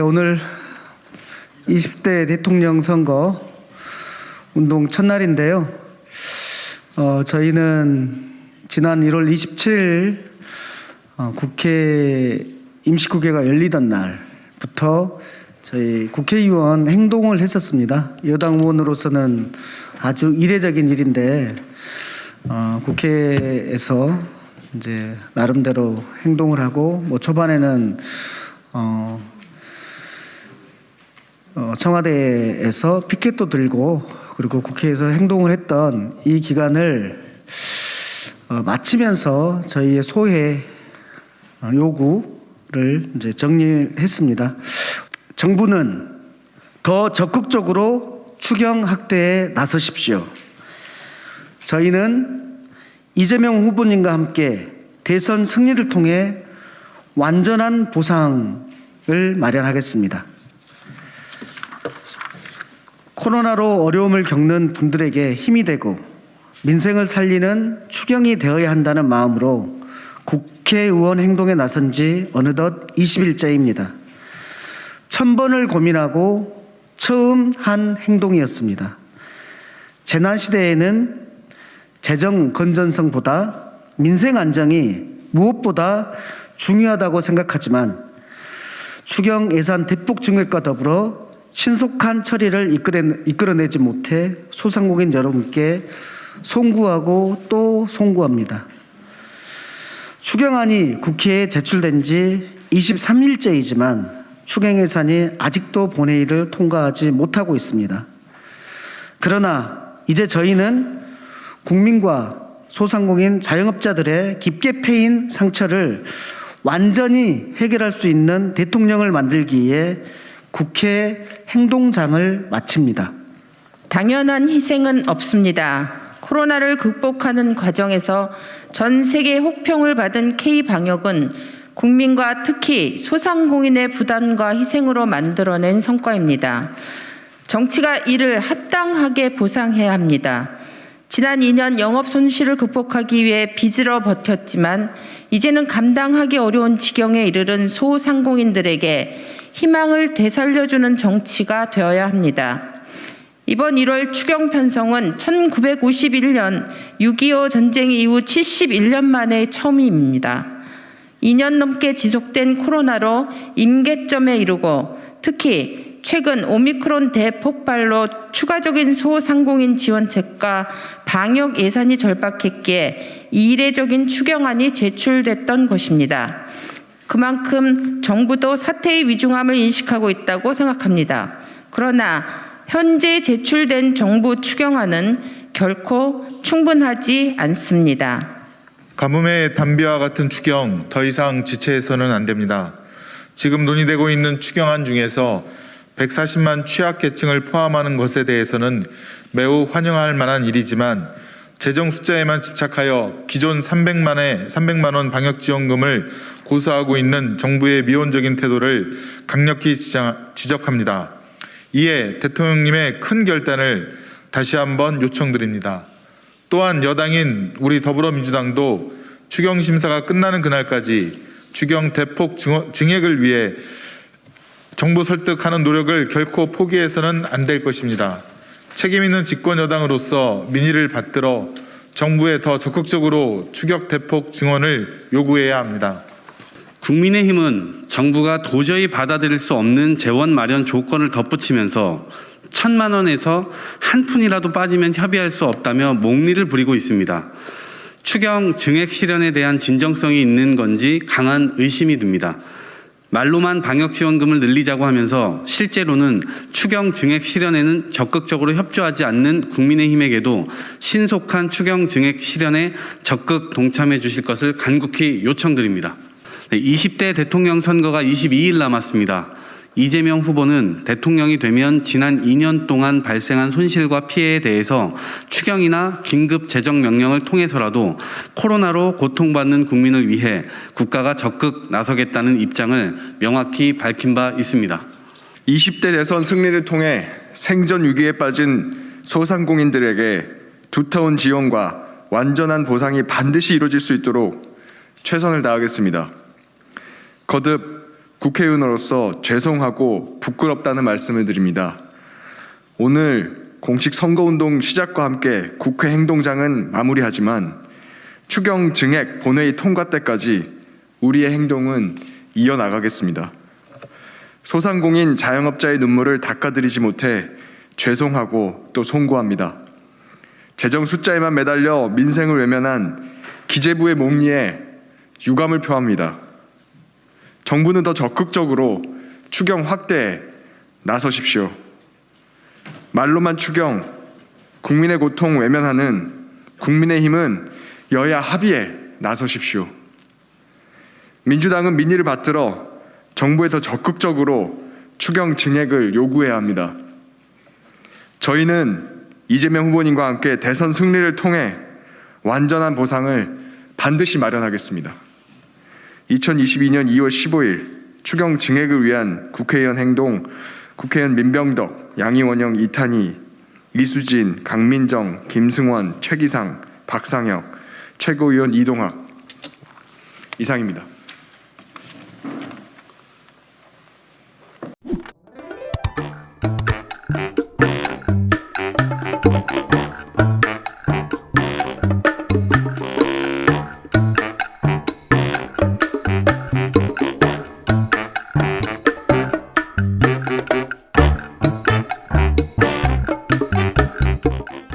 오늘 20대 대통령 선거 운동 첫날인데요. 저희는 지난 1월 27일 국회 임시국회가 열리던 날부터 저희 국회의원 행동을 했었습니다. 여당 의원으로서는 아주 이례적인 일인데 국회에서 이제 나름대로 행동을 하고 초반에는 청와대에서 피켓도 들고 그리고 국회에서 행동을 했던 이 기간을 마치면서 저희의 소회 요구를 이제 정리했습니다. 정부는 더 적극적으로 추경 확대에 나서십시오. 저희는 이재명 후보님과 함께 대선 승리를 통해 완전한 보상을 마련하겠습니다. 코로나로 어려움을 겪는 분들에게 힘이 되고 민생을 살리는 추경이 되어야 한다는 마음으로 국회의원 행동에 나선 지 어느덧 20일째입니다. 1000번을 고민하고 처음 한 행동이었습니다. 재난시대에는 재정 건전성보다 민생 안정이 무엇보다 중요하다고 생각하지만 추경 예산 대폭 증액과 더불어 신속한 처리를 이끌어내지 못해 소상공인 여러분께 송구하고 또 송구합니다. 추경안이 국회에 제출된 지 23일째이지만 추경 예산이 아직도 본회의를 통과하지 못하고 있습니다. 그러나 이제 저희는 국민과 소상공인 자영업자들의 깊게 패인 상처를 완전히 해결할 수 있는 대통령을 만들기 위해 국회 행동장을 마칩니다. 당연한 희생은 없습니다. 코로나를 극복하는 과정에서 전 세계 혹평을 받은 K방역은 국민과 특히 소상공인의 부담과 희생으로 만들어낸 성과입니다. 정치가 이를 합당하게 보상해야 합니다. 지난 2년 영업 손실을 극복하기 위해 빚으로 버텼지만 이제는 감당하기 어려운 지경에 이르른 소상공인들에게 희망을 되살려주는 정치가 되어야 합니다. 이번 1월 추경 편성은 1951년 6.25 전쟁 이후 71년 만의 처음입니다. 2년 넘게 지속된 코로나로 임계점에 이르고 특히 최근 오미크론 대폭발로 추가적인 소상공인 지원책과 방역 예산이 절박했기에 이례적인 추경안이 제출됐던 것입니다. 그만큼 정부도 사태의 위중함을 인식하고 있다고 생각합니다. 그러나 현재 제출된 정부 추경안은 결코 충분하지 않습니다. 가뭄의 단비와 같은 추경 더 이상 지체해서는 안 됩니다. 지금 논의되고 있는 추경안 중에서 140만 취약계층을 포함하는 것에 대해서는 매우 환영할 만한 일이지만 재정 숫자에만 집착하여 기존 300만 원 방역지원금을 고수하고 있는 정부의 미온적인 태도를 강력히 지적합니다. 이에 대통령님의 큰 결단을 다시 한번 요청드립니다. 또한 여당인 우리 더불어민주당도 추경 심사가 끝나는 그날까지 추경 대폭 증액을 위해 정부 설득하는 노력을 결코 포기해서는 안 될 것입니다. 책임 있는 집권 여당으로서 민의를 받들어 정부에 더 적극적으로 추경 대폭 증원을 요구해야 합니다. 국민의힘은 정부가 도저히 받아들일 수 없는 재원 마련 조건을 덧붙이면서 1000만 원에서 한 푼이라도 빠지면 협의할 수 없다며 목리를 부리고 있습니다. 추경 증액 실현에 대한 진정성이 있는 건지 강한 의심이 듭니다. 말로만 방역지원금을 늘리자고 하면서 실제로는 추경 증액 실현에는 적극적으로 협조하지 않는 국민의힘에게도 신속한 추경 증액 실현에 적극 동참해 주실 것을 간곡히 요청드립니다. 20대 대통령 선거가 22일 남았습니다. 이재명 후보는 대통령이 되면 지난 2년 동안 발생한 손실과 피해에 대해서 추경이나 긴급 재정 명령을 통해서라도 코로나로 고통받는 국민을 위해 국가가 적극 나서겠다는 입장을 명확히 밝힌 바 있습니다. 20대 대선 승리를 통해 생존 위기에 빠진 소상공인들에게 두터운 지원과 완전한 보상이 반드시 이루어질 수 있도록 최선을 다하겠습니다. 거듭 국회의원으로서 죄송하고 부끄럽다는 말씀을 드립니다. 오늘 공식 선거운동 시작과 함께 국회 행동장은 마무리하지만 추경 증액 본회의 통과 때까지 우리의 행동은 이어나가겠습니다. 소상공인 자영업자의 눈물을 닦아드리지 못해 죄송하고 또 송구합니다. 재정 숫자에만 매달려 민생을 외면한 기재부의 몽리에 유감을 표합니다. 정부는 더 적극적으로 추경 확대에 나서십시오. 말로만 추경, 국민의 고통 외면하는 국민의힘은 여야 합의에 나서십시오. 민주당은 민의를 받들어 정부에 더 적극적으로 추경 증액을 요구해야 합니다. 저희는 이재명 후보님과 함께 대선 승리를 통해 완전한 보상을 반드시 마련하겠습니다. 2022년 2월 15일 추경 증액을 위한 국회의원 행동, 국회의원 민병덕, 양이원영, 이탄희, 이수진, 강민정, 김승원, 최기상, 박상혁, 최고위원 이동학 이상입니다.